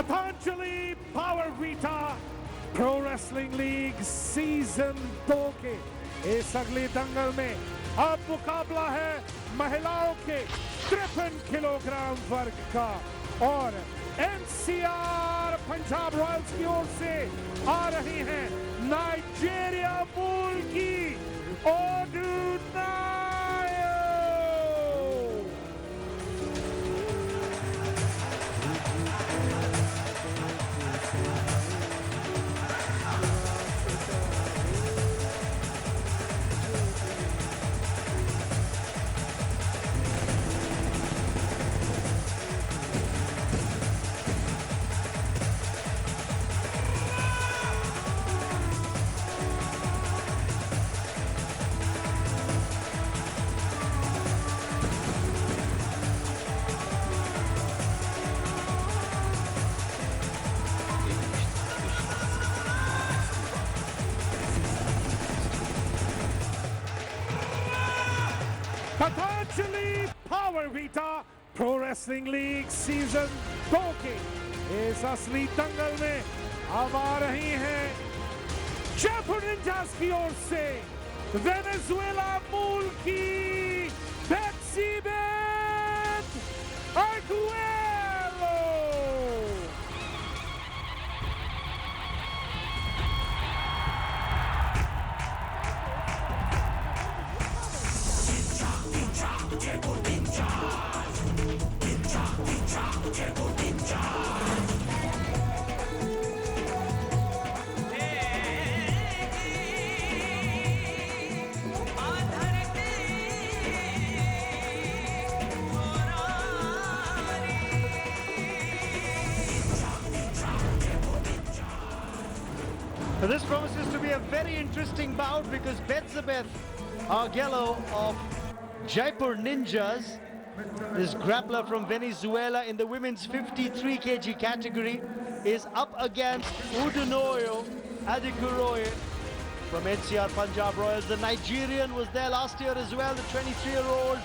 Patanjali power Vita pro wrestling league season 2 के इस अगले दंगल में अब मुकाबला है महिलाओं के 53 किलोग्राम वर्ग का और एनसीआर पंजाब रॉयल्स की ओर से आ रही हैं नाइजीरिया मूल की Odunayo. Patanjali power Vita pro wrestling league season 2 के इस असली दंगल में अब आ रही हैं जयपुर निंजास की ओर से वेनेजुएला मूल की बेत्सिबेथ अर्गुएलो। This promises to be a very interesting bout because Betzabeth Argello of Jaipur Ninjas, this grappler from Venezuela in the women's 53 kg category, is up against Udunoyo Adikuroye from NCR Punjab Royals. The Nigerian was there last year as well, the 23-year-old.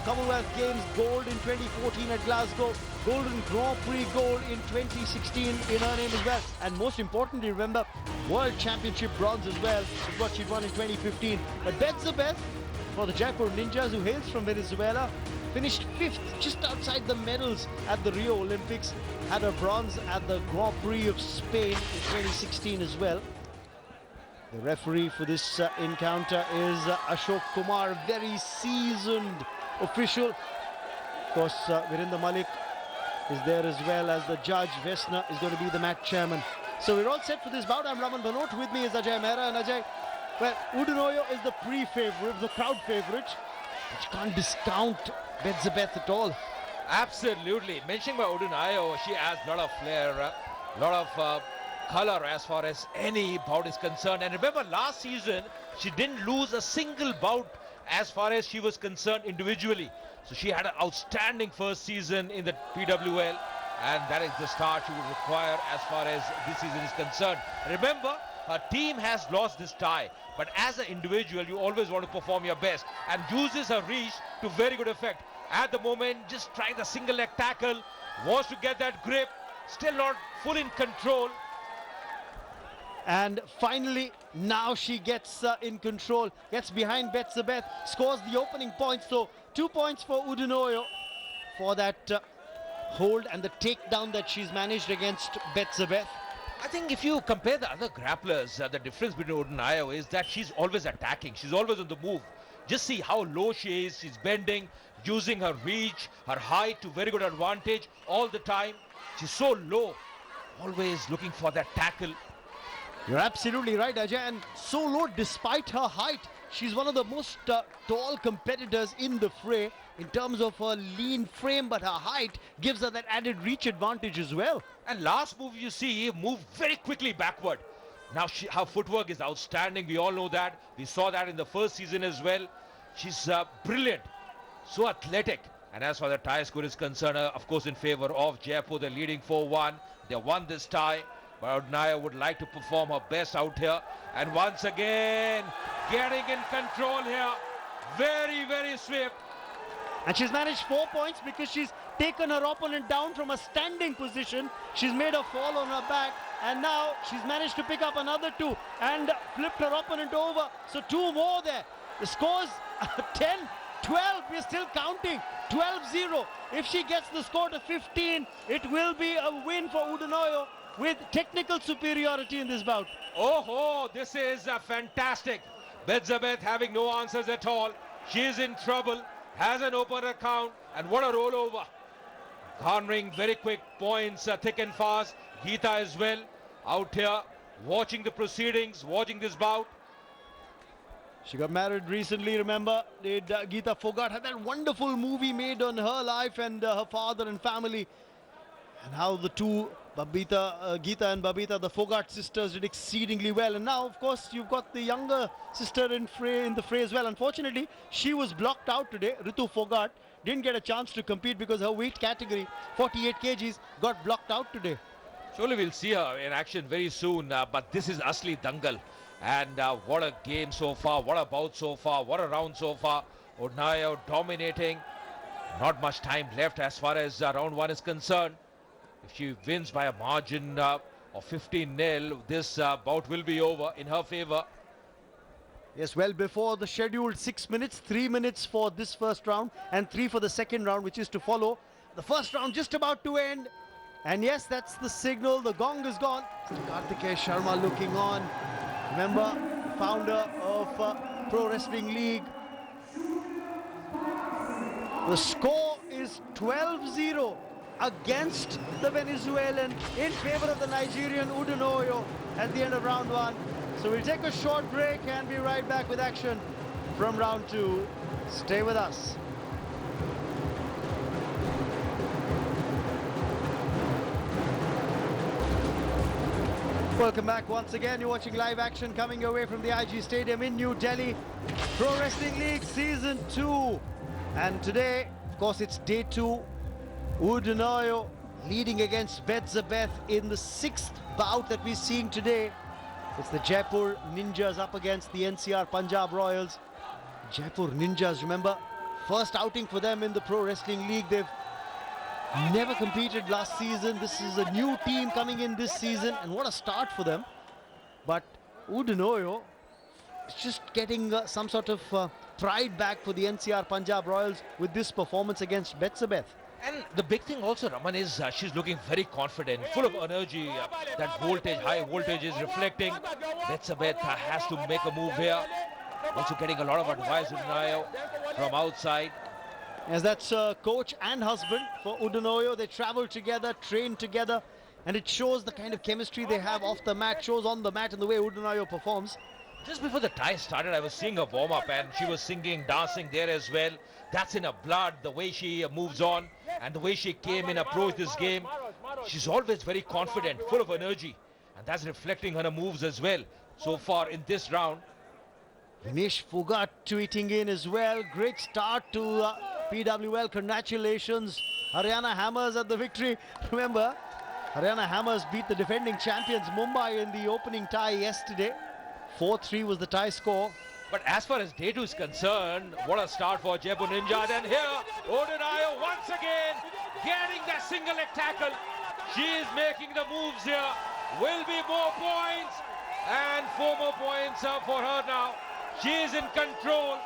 Commonwealth Games gold in 2014 at Glasgow, Golden Grand Prix gold in 2016 in her name as well. And most importantly, remember, World Championship bronze as well is what she won in 2015. But Betzabeth for the Jaipur Ninjas, who hails from Venezuela, finished 5th, just outside the medals at the Rio Olympics, had a bronze at the Grand Prix of Spain in 2016 as well. The referee for this encounter is Ashok Kumar, a very seasoned official. Of course, Virendra Malik is there as well as the judge. Vesna is going to be the match chairman. So we're all set for this bout. I'm Raman Banot. With me is Ajay Mehra. And Ajay, well, Udunoyo is the pre-favorite, the crowd favorite. But you can't discount Betzabeth at all. Absolutely. Mentioning by Udunoyo, she has a lot of flair, a lot of color as far as any bout is concerned. And remember, last season, she didn't lose a single bout as far as she was concerned individually. So she had an outstanding first season in the PWL, and that is the start she would require as far as this season is concerned. Remember, her team has lost this tie, but as an individual, you always want to perform your best, and uses her reach to very good effect. At the moment, just trying the single leg tackle, wants to get that grip, still not full in control. And finally, now she gets in control, gets behind Betzabeth, scores the opening points. So 2 points for Udunoyo for that hold and the takedown that she's managed against Betzabeth. I think if you compare the other grapplers, the difference between Udunoyo is that she's always attacking. She's always on the move. Just see how low she is. She's bending, using her reach, her height to very good advantage all the time. She's so low, always looking for that tackle. You're absolutely right, Ajay, and so low despite her height. She's one of the most tall competitors in the fray in terms of her lean frame, but her height gives her that added reach advantage as well. And last move you see, moved very quickly backward. Now her footwork is outstanding. We all know that. We saw that in the first season as well. She's brilliant, so athletic. And as far as the tie score is concerned, of course, in favor of Jaipur, they're leading 4-1. They won this tie. But Udunoyo would like to perform her best out here. And once again, getting in control here. Very, very swift. And she's managed 4 points because she's taken her opponent down from a standing position. She's made her fall on her back, and now she's managed to pick up another 2 and flipped her opponent over. So 2 more there. The score's 10, 12. We're still counting. 12-0. If she gets the score to 15, it will be a win for Udanoyo with technical superiority in this bout. Oh, this is fantastic. Bedzabeth having no answers at all. She is in trouble, has an open account, and what a rollover. Garnering very quick points, thick and fast. Geeta as well, out here, watching the proceedings, watching this bout. She got married recently, remember? Did Geeta Fogart had that wonderful movie made on her life and her father and family. And how the two, Geeta and Babita, the Fogart sisters, did exceedingly well. And now, of course, you've got the younger sister in the fray as well. Unfortunately, she was blocked out today. Ritu Fogart didn't get a chance to compete because her weight category, 48 kgs, got blocked out today. Surely we'll see her in action very soon, but this is Asli Dangal. And what a game so far, what a bout so far, what a round so far. Udanoyo dominating. Not much time left as far as round 1 is concerned. If she wins by a margin of 15-0, this bout will be over in her favor. Yes, well before the scheduled 6 minutes, 3 minutes for this first round and 3 for the second round, which is to follow. The first round just about to end. And yes, that's the signal. The gong is gone. Kartikeya Sharma looking on. Remember, founder of Pro Wrestling League. The score is 12-0 against the Venezuelan in favor of the Nigerian Udanoyo at the end of round 1. So we'll take a short break and be right back with action from round 2. Stay with us. Welcome back once again. You're watching live action coming your way from the IG Stadium in New Delhi. Pro Wrestling League Season 2. And today, of course, it's day 2. Udanoyo leading against Bedzabeth in the 6th bout that we're seeing today. It's the Jaipur Ninjas up against the NCR Punjab Royals. Jaipur Ninjas, remember, first outing for them in the Pro Wrestling League. They've never competed last season. This is a new team coming in this season, and what a start for them. But Udanoyo is just getting some sort of pride back for the NCR Punjab Royals with this performance against Bedzabeth. And the big thing also, Raman, is she's looking very confident, full of energy. That voltage, high voltage is reflecting. Bedzabeth has to make a move here. Also getting a lot of advice, Udanoyo, from outside. As that's coach and husband for Udanoyo. They travel together, train together, and it shows the kind of chemistry they have off the mat, shows on the mat, and the way Udanoyo performs. Just before the tie started, I was seeing her warm up, and she was singing, dancing there as well. That's in her blood, the way she moves on and the way she came in, approached this game. She's always very confident, full of energy, and that's reflecting on her moves as well so far in this round. Vinesh Fogart tweeting in as well. Great start to PWL. Congratulations, Haryana Hammers, at the victory. Remember, Haryana Hammers beat the defending champions Mumbai in the opening tie yesterday. 4-3 was the tie score. But as far as day 2 is concerned, what a start for Jaipur Ninjas. And here, Udanoyo once again getting that single leg tackle. She is making the moves here. Will be more points, and 4 more points for her now. She is in control.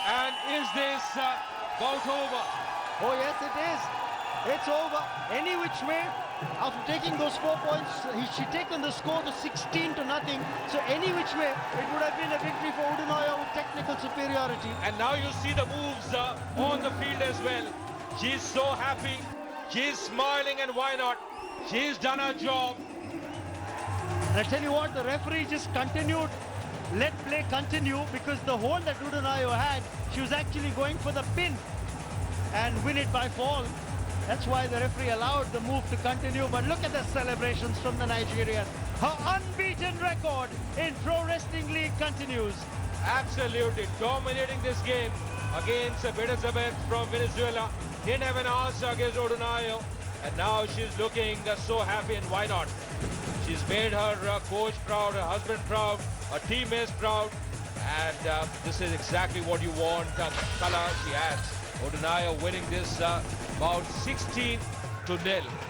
And is this bout over? Oh yes, it is. It's over. Any which way. After taking those 4 points, she'd taken the score to 16-0. So any which way, it would have been a victory for Udanoyo with technical superiority. And now you see the moves on the field as well. She's so happy. She's smiling, and why not? She's done her job. And I tell you what, the referee just continued. Let play continue, because the hold that Udanoyo had, she was actually going for the pin and win it by fall. That's why the referee allowed the move to continue. But look at the celebrations from the Nigerian. Her unbeaten record in Pro Wrestling League continues. Absolutely dominating this game against Bedzabeth from Venezuela. Didn't have an answer against Udanoyo, and now she's looking so happy, and why not? She's made her coach proud, her husband proud, her teammates proud, and this is exactly what you want. The color she has. Odunayo winning this bout 16-0.